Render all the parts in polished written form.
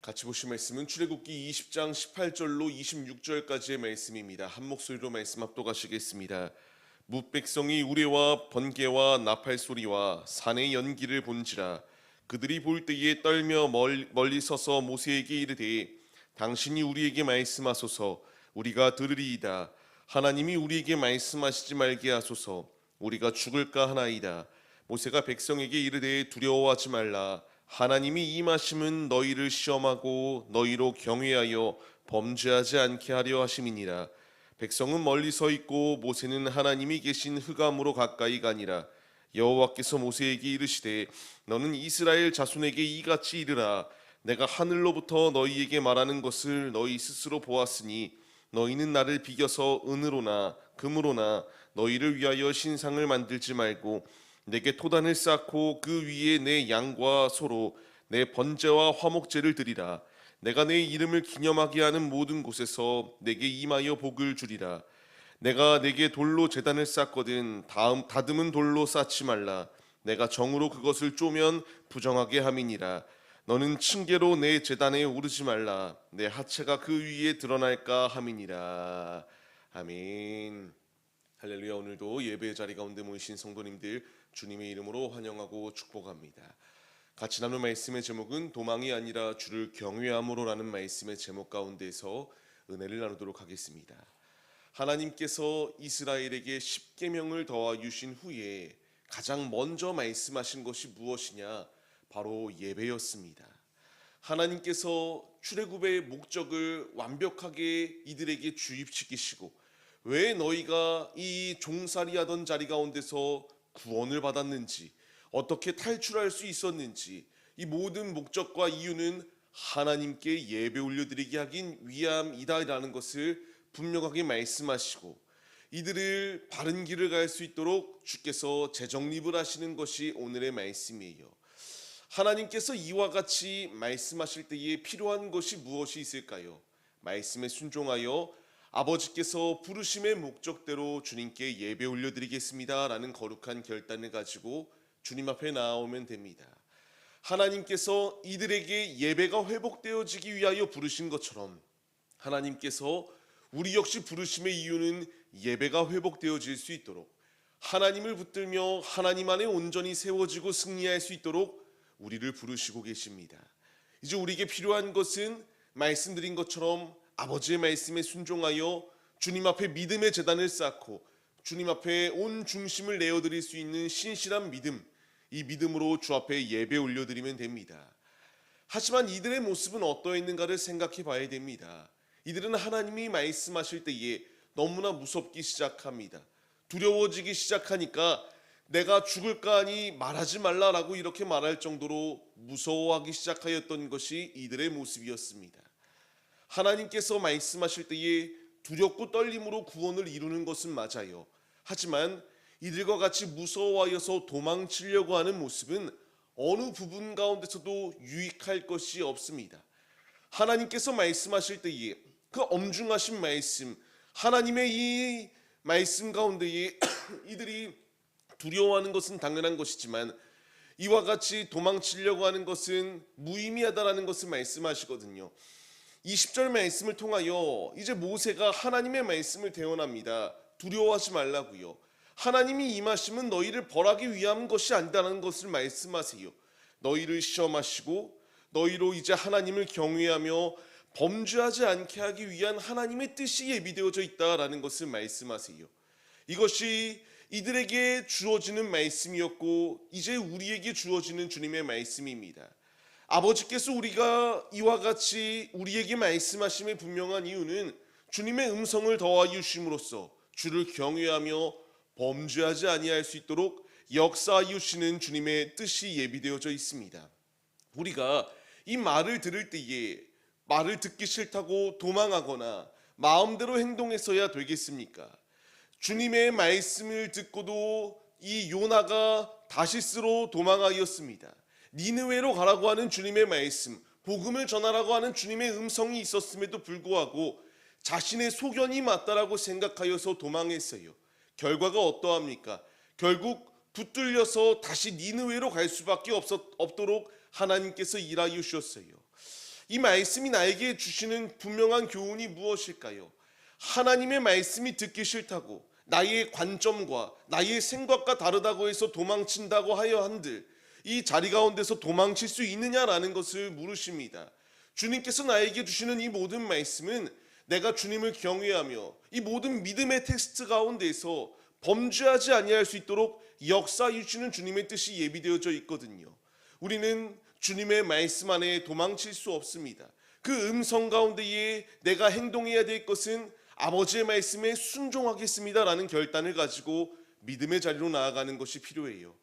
같이 보실 말씀은 출애굽기 20장 18절로 26절까지의 말씀입니다. 한 목소리로 말씀 합독하시겠습니다. 뭇백성이 우레와 번개와 나팔 소리와 산의 연기를 본지라. 그들이 볼 때에 떨며 멀리 서서 모세에게 이르되 당신이 우리에게 말씀하소서. 우리가 들으리이다. 하나님이 우리에게 말씀하시지 말게 하소서. 우리가 죽을까 하나이다. 모세가 백성에게 이르되 두려워하지 말라. 하나님이 임하심은 너희를 시험하고 너희로 경외하여 범죄하지 않게 하려 하심이니라. 백성은 멀리 서 있고 모세는 하나님이 계신 흑암으로 가까이 가니라. 여호와께서 모세에게 이르시되 너는 이스라엘 자손에게 이같이 이르라. 내가 하늘로부터 너희에게 말하는 것을 너희 스스로 보았으니 너희는 나를 비겨서 은으로나 금으로나 너희를 위하여 신상을 만들지 말고 내게 토단을 쌓고 그 위에 내 양과 소로 내 번제와 화목제를 드리라. 내가 내 이름을 기념하게 하는 모든 곳에서 내게 임하여 복을 주리라. 내가 내게 돌로 제단을 쌓거든 다듬은 돌로 쌓지 말라. 내가 정으로 그것을 쪼면 부정하게 함이니라. 너는 층계로 내 제단에 오르지 말라. 내 하체가 그 위에 드러날까 함이니라. 아멘. 할렐루야. 오늘도 예배의 자리 가운데 모이신 성도님들 주님의 이름으로 환영하고 축복합니다. 같이 나눌 말씀의 제목은 도망이 아니라 주를 경외함으로라는 말씀의 제목 가운데서 은혜를 나누도록 하겠습니다. 하나님께서 이스라엘에게 십계명을 더하 주신 후에 가장 먼저 말씀하신 것이 무엇이냐? 바로 예배였습니다. 하나님께서 출애굽의 목적을 완벽하게 이들에게 주입시키시고 왜 너희가 이 종살이하던 자리 가운데서 구원을 받았는지, 어떻게 탈출할 수 있었는지, 이 모든 목적과 이유는 하나님께 예배 올려드리게 하긴 위함이다라는 것을 분명하게 말씀하시고 이들을 바른 길을 갈 수 있도록 주께서 재정립을 하시는 것이 오늘의 말씀이에요. 하나님께서 이와 같이 말씀하실 때에 필요한 것이 무엇이 있을까요? 말씀에 순종하여 아버지께서 부르심의 목적대로 주님께 예배 올려드리겠습니다 라는 거룩한 결단을 가지고 주님 앞에 나아오면 됩니다. 하나님께서 이들에게 예배가 회복되어지기 위하여 부르신 것처럼 하나님께서 우리 역시 부르심의 이유는 예배가 회복되어질 수 있도록, 하나님을 붙들며 하나님 안에 온전히 세워지고 승리할 수 있도록 우리를 부르시고 계십니다. 이제 우리에게 필요한 것은 말씀드린 것처럼 아버지의 말씀에 순종하여 주님 앞에 믿음의 제단을 쌓고 주님 앞에 온 중심을 내어드릴 수 있는 신실한 믿음, 이 믿음으로 주 앞에 예배 올려드리면 됩니다. 하지만 이들의 모습은 어떠했는가를 생각해 봐야 됩니다. 이들은 하나님이 말씀하실 때에 너무나 무섭기 시작합니다. 두려워지기 시작하니까 내가 죽을까 하니 말하지 말라라고 이렇게 말할 정도로 무서워하기 시작하였던 것이 이들의 모습이었습니다. 하나님께서 말씀하실 때에 두렵고 떨림으로 구원을 이루는 것은 맞아요. 하지만 이들과 같이 무서워하여서 도망치려고 하는 모습은 어느 부분 가운데서도 유익할 것이 없습니다. 하나님께서 말씀하실 때에 그 엄중하신 말씀, 하나님의 이 말씀 가운데에 이들이 두려워하는 것은 당연한 것이지만 이와 같이 도망치려고 하는 것은 무의미하다라는 것을 말씀하시거든요. 20절 말씀을 통하여 이제 모세가 하나님의 말씀을 대언합니다. 두려워하지 말라고요. 하나님이 임하심은 너희를 벌하기 위한 것이 아니다라는 것을 말씀하세요. 너희를 시험하시고 너희로 이제 하나님을 경외하며 범죄하지 않게 하기 위한 하나님의 뜻이 예비되어져 있다라는 것을 말씀하세요. 이것이 이들에게 주어지는 말씀이었고 이제 우리에게 주어지는 주님의 말씀입니다. 아버지께서 우리가 이와 같이 우리에게 말씀하심의 분명한 이유는 주님의 음성을 더하여 주심으로써 주를 경외하며 범죄하지 아니할 수 있도록 역사하여 주시는 주님의 뜻이 예비되어져 있습니다. 우리가 이 말을 들을 때에 말을 듣기 싫다고 도망하거나 마음대로 행동해서야 되겠습니까? 주님의 말씀을 듣고도 이 요나가 다시스로 도망하였습니다. 니느웨로 가라고 하는 주님의 말씀, 복음을 전하라고 하는 주님의 음성이 있었음에도 불구하고 자신의 소견이 맞다라고 생각하여서 도망했어요. 결과가 어떠합니까? 결국 붙들려서 다시 니느웨로 갈 수밖에 없도록 하나님께서 일하여 주셨어요. 이 말씀이 나에게 주시는 분명한 교훈이 무엇일까요? 하나님의 말씀이 듣기 싫다고 나의 관점과 나의 생각과 다르다고 해서 도망친다고 하여 한들 이 자리 가운데서 도망칠 수 있느냐라는 것을 물으십니다. 주님께서 나에게 주시는 이 모든 말씀은 내가 주님을 경외하며 이 모든 믿음의 텍스트 가운데서 범죄하지 아니할 수 있도록 역사해 주시는 주님의 뜻이 예비되어져 있거든요. 우리는 주님의 말씀 안에 도망칠 수 없습니다. 그 음성 가운데에 내가 행동해야 될 것은 아버지의 말씀에 순종하겠습니다라는 결단을 가지고 믿음의 자리로 나아가는 것이 필요해요.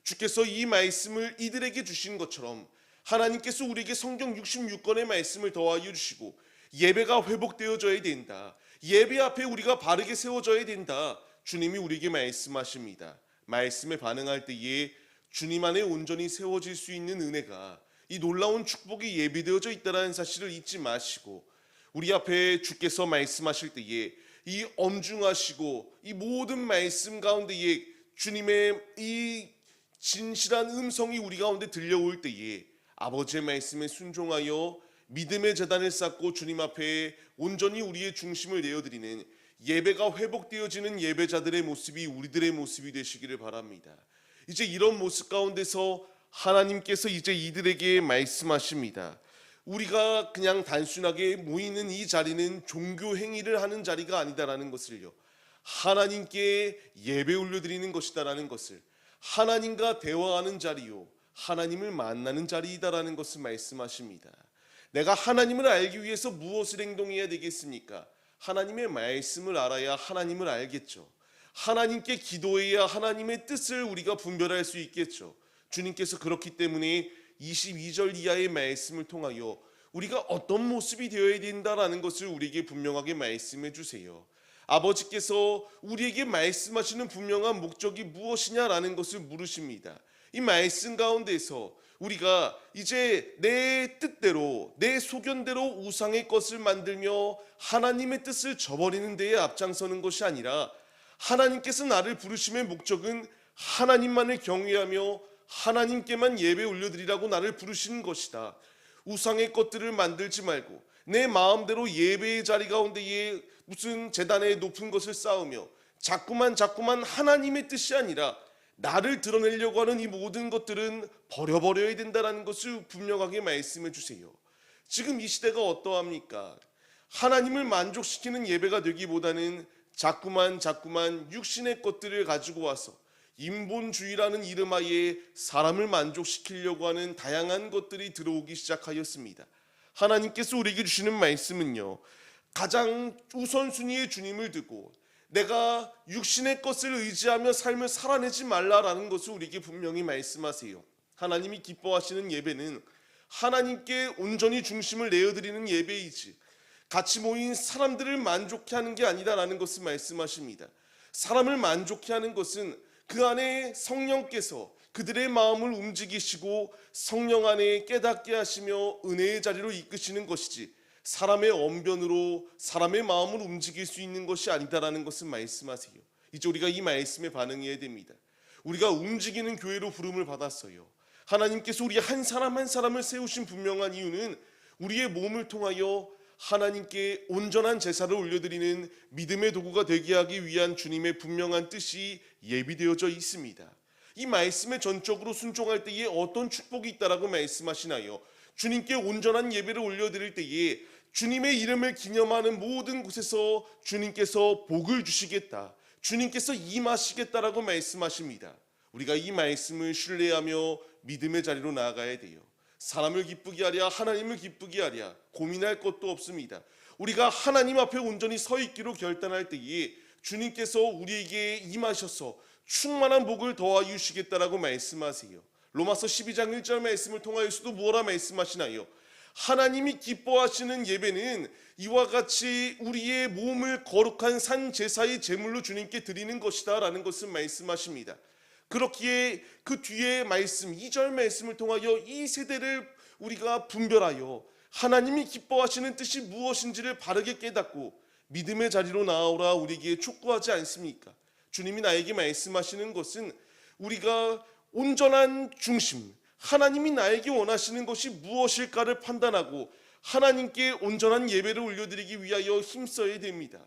주께서 이 말씀을 이들에게 주신 것처럼 하나님께서 우리에게 성경 66권의 말씀을 더하여 주시고 예배가 회복되어져야 된다. 예배 앞에 우리가 바르게 세워져야 된다. 주님이 우리에게 말씀하십니다. 말씀에 반응할 때에 주님 안에 온전히 세워질 수 있는 은혜가 이 놀라운 축복이 예비되어져 있다는 사실을 잊지 마시고 우리 앞에 주께서 말씀하실 때에 이 엄중하시고 이 모든 말씀 가운데에 주님의 이 진실한 음성이 우리 가운데 들려올 때에 아버지의 말씀에 순종하여 믿음의 제단을 쌓고 주님 앞에 온전히 우리의 중심을 내어드리는 예배가 회복되어지는 예배자들의 모습이 우리들의 모습이 되시기를 바랍니다. 이제 이런 모습 가운데서 하나님께서 이제 이들에게 말씀하십니다. 우리가 그냥 단순하게 모이는 이 자리는 종교 행위를 하는 자리가 아니다라는 것을요, 하나님께 예배 올려드리는 것이다라는 것을, 하나님과 대화하는 자리요, 하나님을 만나는 자리이다라는 것을 말씀하십니다. 내가 하나님을 알기 위해서 무엇을 행동해야 되겠습니까? 하나님의 말씀을 알아야 하나님을 알겠죠. 하나님께 기도해야 하나님의 뜻을 우리가 분별할 수 있겠죠. 주님께서 그렇기 때문에 22절 이하의 말씀을 통하여 우리가 어떤 모습이 되어야 된다라는 것을 우리에게 분명하게 말씀해 주세요. 아버지께서 우리에게 말씀하시는 분명한 목적이 무엇이냐라는 것을 물으십니다. 이 말씀 가운데서 우리가 이제 내 뜻대로 내 소견대로 우상의 것을 만들며 하나님의 뜻을 저버리는 데에 앞장서는 것이 아니라 하나님께서 나를 부르심의 목적은 하나님만을 경외하며 하나님께만 예배 올려드리라고 나를 부르시는 것이다. 우상의 것들을 만들지 말고 내 마음대로 예배의 자리 가운데에 무슨 제단에 높은 것을 쌓으며 자꾸만 하나님의 뜻이 아니라 나를 드러내려고 하는 이 모든 것들은 버려버려야 된다는 것을 분명하게 말씀해 주세요. 지금 이 시대가 어떠합니까? 하나님을 만족시키는 예배가 되기보다는 자꾸만 육신의 것들을 가지고 와서 인본주의라는 이름하에 사람을 만족시키려고 하는 다양한 것들이 들어오기 시작하였습니다. 하나님께서 우리에게 주시는 말씀은요, 가장 우선순위의 주님을 두고 내가 육신의 것을 의지하며 삶을 살아내지 말라라는 것을 우리에게 분명히 말씀하세요. 하나님이 기뻐하시는 예배는 하나님께 온전히 중심을 내어드리는 예배이지 같이 모인 사람들을 만족해 하는 게 아니다라는 것을 말씀하십니다. 사람을 만족해 하는 것은 그 안에 성령께서 그들의 마음을 움직이시고 성령 안에 깨닫게 하시며 은혜의 자리로 이끄시는 것이지 사람의 언변으로 사람의 마음을 움직일 수 있는 것이 아니다라는 것을 말씀하세요. 이제 우리가 이 말씀에 반응해야 됩니다. 우리가 움직이는 교회로 부름을 받았어요. 하나님께서 우리 한 사람 한 사람을 세우신 분명한 이유는 우리의 몸을 통하여 하나님께 온전한 제사를 올려드리는 믿음의 도구가 되게 하기 위한 주님의 분명한 뜻이 예비되어져 있습니다. 이 말씀에 전적으로 순종할 때에 어떤 축복이 있다라고 말씀하시나요? 주님께 온전한 예배를 올려드릴 때에 주님의 이름을 기념하는 모든 곳에서 주님께서 복을 주시겠다, 주님께서 임하시겠다라고 말씀하십니다. 우리가 이 말씀을 신뢰하며 믿음의 자리로 나아가야 돼요. 사람을 기쁘게 하랴 하나님을 기쁘게 하랴 고민할 것도 없습니다. 우리가 하나님 앞에 온전히 서 있기로 결단할 때에 주님께서 우리에게 임하셔서 충만한 복을 더하여 주시겠다라고 말씀하세요. 로마서 12장 1절 말씀을 통하여서도 무엇라 말씀하시나요? 하나님이 기뻐하시는 예배는 이와 같이 우리의 몸을 거룩한 산 제사의 제물로 주님께 드리는 것이다 라는 것을 말씀하십니다. 그렇기에 그 뒤에 말씀 2절 말씀을 통하여 이 세대를 우리가 분별하여 하나님이 기뻐하시는 뜻이 무엇인지를 바르게 깨닫고 믿음의 자리로 나아오라 우리에게 촉구하지 않습니까? 주님이 나에게 말씀하시는 것은 우리가 온전한 중심, 하나님이 나에게 원하시는 것이 무엇일까를 판단하고 하나님께 온전한 예배를 올려드리기 위하여 힘써야 됩니다.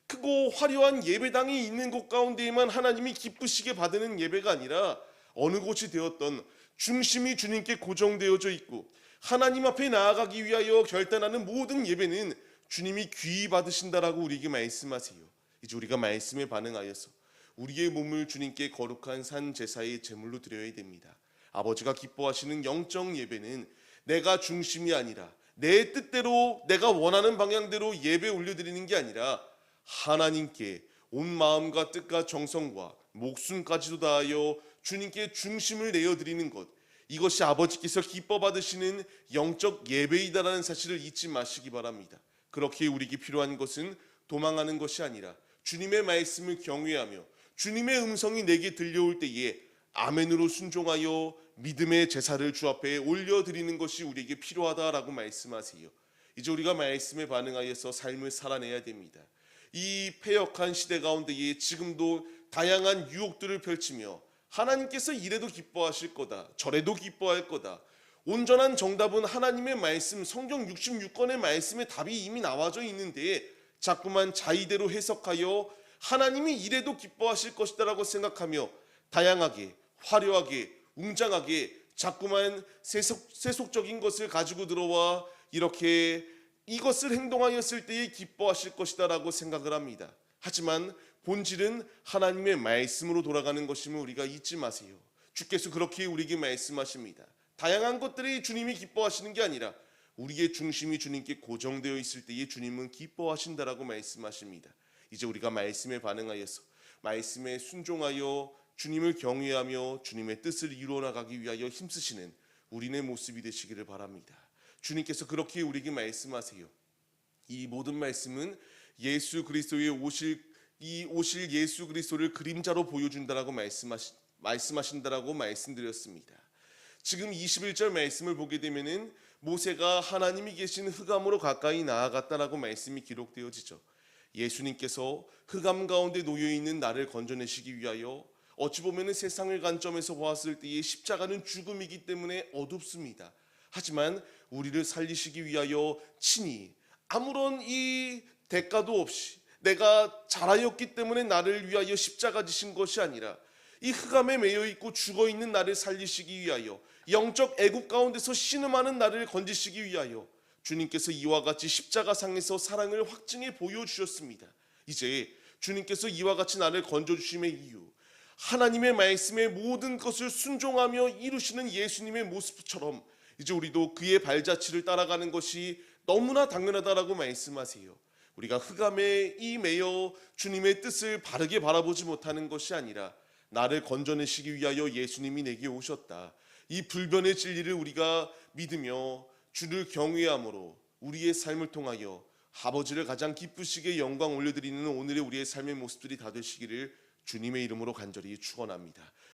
크고 화려한 예배당이 있는 곳 가운데에만 하나님이 기쁘시게 받는 예배가 아니라 어느 곳이 되었던 중심이 주님께 고정되어져 있고 하나님 앞에 나아가기 위하여 결단하는 모든 예배는 주님이 귀히 받으신다라고 우리에게 말씀하세요. 이제 우리가 말씀에 반응하여서 우리의 몸을 주님께 거룩한 산 제사의 제물로 드려야 됩니다. 아버지가 기뻐하시는 영적 예배는 내가 중심이 아니라 내 뜻대로 내가 원하는 방향대로 예배 올려드리는 게 아니라 하나님께 온 마음과 뜻과 정성과 목숨까지도 다하여 주님께 중심을 내어드리는 것, 이것이 아버지께서 기뻐 받으시는 영적 예배이다라는 사실을 잊지 마시기 바랍니다. 그렇게 우리에게 필요한 것은 도망하는 것이 아니라 주님의 말씀을 경외하며 주님의 음성이 내게 들려올 때에 아멘으로 순종하여 믿음의 제사를 주 앞에 올려드리는 것이 우리에게 필요하다라고 말씀하세요. 이제 우리가 말씀에 반응하여서 삶을 살아내야 됩니다. 이 패역한 시대 가운데에 지금도 다양한 유혹들을 펼치며 하나님께서 이래도 기뻐하실 거다, 저래도 기뻐할 거다, 온전한 정답은 하나님의 말씀, 성경 66권의 말씀에 답이 이미 나와져 있는데 자꾸만 자의대로 해석하여 하나님이 이래도 기뻐하실 것이다라고 생각하며 다양하게, 화려하게, 웅장하게 자꾸만 세속적인 것을 가지고 들어와 이렇게 이것을 행동하였을 때에 기뻐하실 것이다라고 생각을 합니다. 하지만 본질은 하나님의 말씀으로 돌아가는 것임을 우리가 잊지 마세요. 주께서 그렇게 우리에게 말씀하십니다. 다양한 것들이 주님이 기뻐하시는 게 아니라 우리의 중심이 주님께 고정되어 있을 때에 주님은 기뻐하신다라고 말씀하십니다. 이제 우리가 말씀에 반응하여서 말씀에 순종하여 주님을 경외하며 주님의 뜻을 이루어 나가기 위하여 힘쓰시는 우리의 모습이 되시기를 바랍니다. 주님께서 그렇게 우리에게 말씀하세요. 이 모든 말씀은 예수 그리스도의 오실 예수 그리스도를 그림자로 보여준다라고 말씀하신다라고 말씀드렸습니다. 지금 21절 말씀을 보게 되면은 모세가 하나님이 계신 흑암으로 가까이 나아갔다라고 말씀이 기록되어지죠. 예수님께서 흑암 가운데 놓여 있는 나를 건져내시기 위하여 어찌 보면은 세상의 관점에서 보았을 때의 십자가는 죽음이기 때문에 어둡습니다. 하지만 우리를 살리시기 위하여 친히 아무런 이 대가도 없이 내가 잘하였기 때문에 나를 위하여 십자가 지신 것이 아니라 이 흑암에 매여 있고 죽어 있는 나를 살리시기 위하여 영적 애굽 가운데서 신음하는 나를 건지시기 위하여 주님께서 이와 같이 십자가상에서 사랑을 확증해 보여주셨습니다. 이제 주님께서 이와 같이 나를 건져주심의 이유, 하나님의 말씀에 모든 것을 순종하며 이루시는 예수님의 모습처럼 이제 우리도 그의 발자취를 따라가는 것이 너무나 당연하다라고 말씀하세요. 우리가 흑암에 이 매여 주님의 뜻을 바르게 바라보지 못하는 것이 아니라 나를 건져내시기 위하여 예수님이 내게 오셨다. 이 불변의 진리를 우리가 믿으며 주를 경외함으로 우리의 삶을 통하여 아버지를 가장 기쁘시게 영광 올려드리는 오늘의 우리의 삶의 모습들이 다 되시기를 주님의 이름으로 간절히 축원합니다.